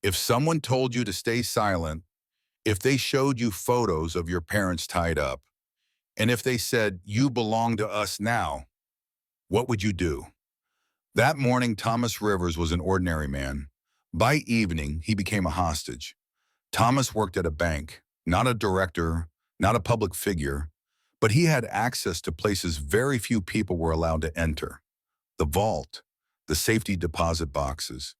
If someone told you to stay silent, if they showed you photos of your parents tied up, and if they said, you belong to us now, what would you do? That morning, Thomas Rivers was an ordinary man. By evening, he became a hostage. Thomas worked at a bank, not a director, not a public figure, but he had access to places very few people were allowed to enter. The vault, the safety deposit boxes.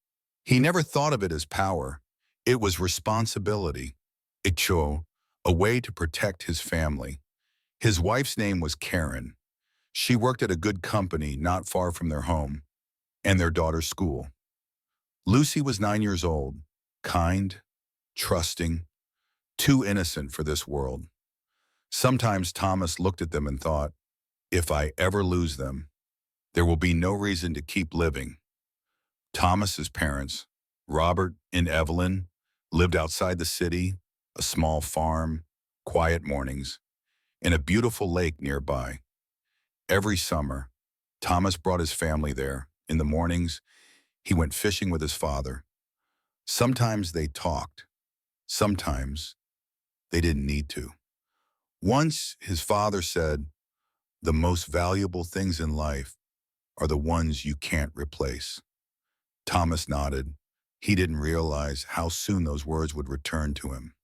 He never thought of it as power. It was responsibility. Icho, a way to protect his family. His wife's name was Karen. She worked at a good company not far from their home and their daughter's school. Lucy was 9 years old, kind, trusting, too innocent for this world. Sometimes Thomas looked at them and thought, if I ever lose them, there will be no reason to keep living. Thomas's parents, Robert and Evelyn, lived outside the city, a small farm, quiet mornings, and a beautiful lake nearby. Every summer, Thomas brought his family there. In the mornings, he went fishing with his father. Sometimes they talked. Sometimes they didn't need to. Once his father said, the most valuable things in life are the ones you can't replace. Thomas nodded. He didn't realize how soon those words would return to him.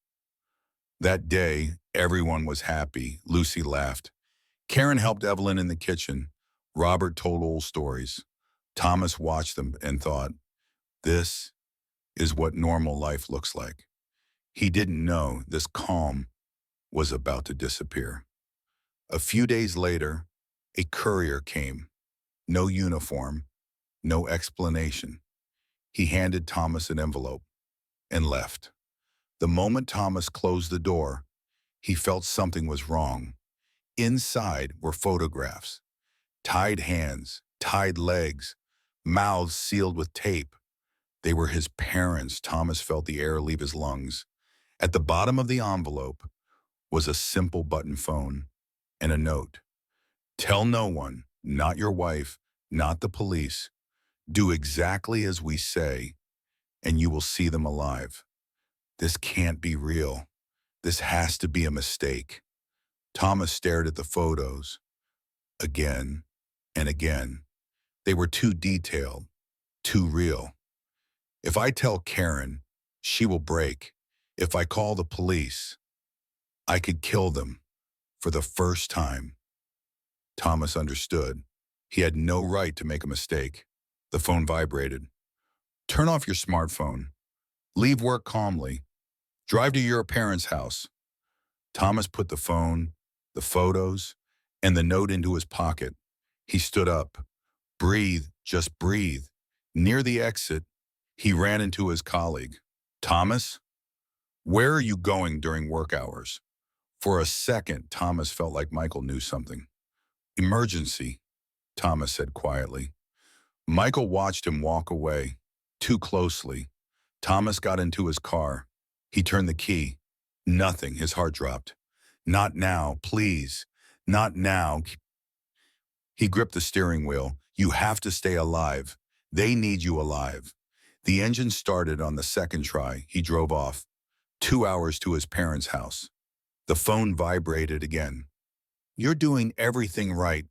That day, everyone was happy. Lucy laughed. Karen helped Evelyn in the kitchen. Robert told old stories. Thomas watched them and thought, this is what normal life looks like. He didn't know this calm was about to disappear. A few days later, a courier came. No uniform, no explanation. He handed Thomas an envelope and left. The moment Thomas closed the door, he felt something was wrong. Inside were photographs, tied hands, tied legs, mouths sealed with tape. They were his parents. Thomas felt the air leave his lungs. At the bottom of the envelope was a simple button phone and a note. Tell no one, not your wife, not the police. Do exactly as we say, and you will see them alive. This can't be real. This has to be a mistake. Thomas stared at the photos again and again. They were too detailed, too real. If I tell Karen, she will break. If I call the police, I could kill them. For the first time, Thomas understood. He had no right to make a mistake. The phone vibrated. Turn off your smartphone. Leave work calmly. Drive to your parents' house. Thomas put the phone, the photos, and the note into his pocket. He stood up. Breathe, just breathe. Near the exit, he ran into his colleague. Thomas, where are you going during work hours? For a second, Thomas felt like Michael knew something. Emergency, Thomas said quietly. Michael watched him walk away, too closely. Thomas got into his car. He turned the key. Nothing. His heart dropped. Not now, please. Not now. He gripped the steering wheel. You have to stay alive. They need you alive. The engine started on the second try. He drove off. 2 hours to his parents' house. The phone vibrated again. You're doing everything right.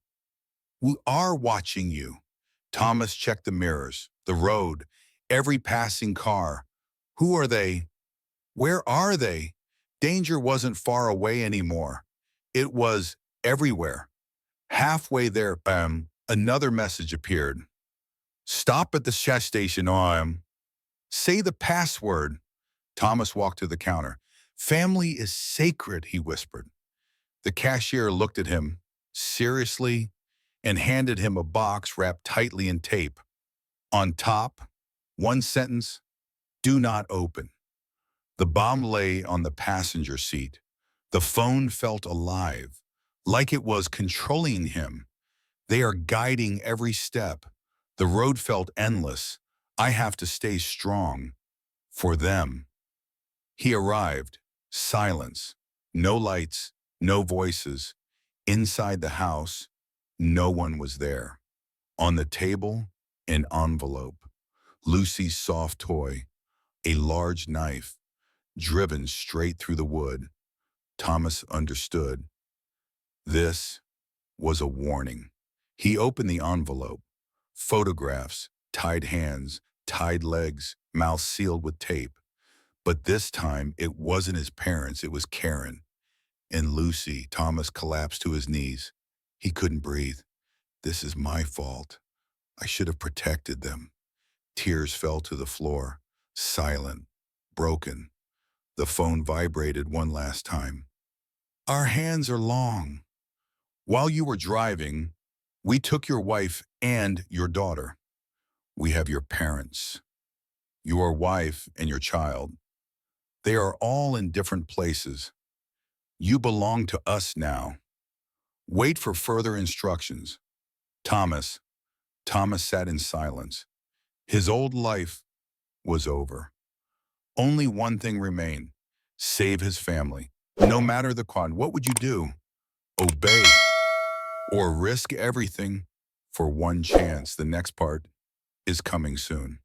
We are watching you. Thomas checked the mirrors, the road, every passing car. Who are they? Where are they? Danger wasn't far away anymore. It was everywhere. Halfway there, another message appeared. Stop at the gas station, say the password. Thomas walked to the counter. Family is sacred, he whispered. The cashier looked at him seriously and handed him a box wrapped tightly in tape. On top, one sentence, do not open. The bomb lay on the passenger seat. The phone felt alive, like it was controlling him. They are guiding every step. The road felt endless. I have to stay strong. For them. He arrived. Silence. No lights. No voices. Inside the house, no one was there. On the table, an envelope. Lucy's soft toy. A large knife, driven straight through the wood. Thomas understood. This was a warning. He opened the envelope. Photographs, tied hands, tied legs, mouth sealed with tape. But this time, it wasn't his parents, it was Karen. And Lucy. Thomas collapsed to his knees. He couldn't breathe. This is my fault. I should have protected them. Tears fell to the floor, silent, broken. The phone vibrated one last time. Our hands are long. While you were driving, we took your wife and your daughter. We have your parents, your wife and your child. They are all in different places. You belong to us now. Wait for further instructions. Thomas. Thomas sat in silence. His old life was over. Only one thing remained. Save his family. No matter the cost, what would you do? Obey or risk everything for one chance? The next part is coming soon.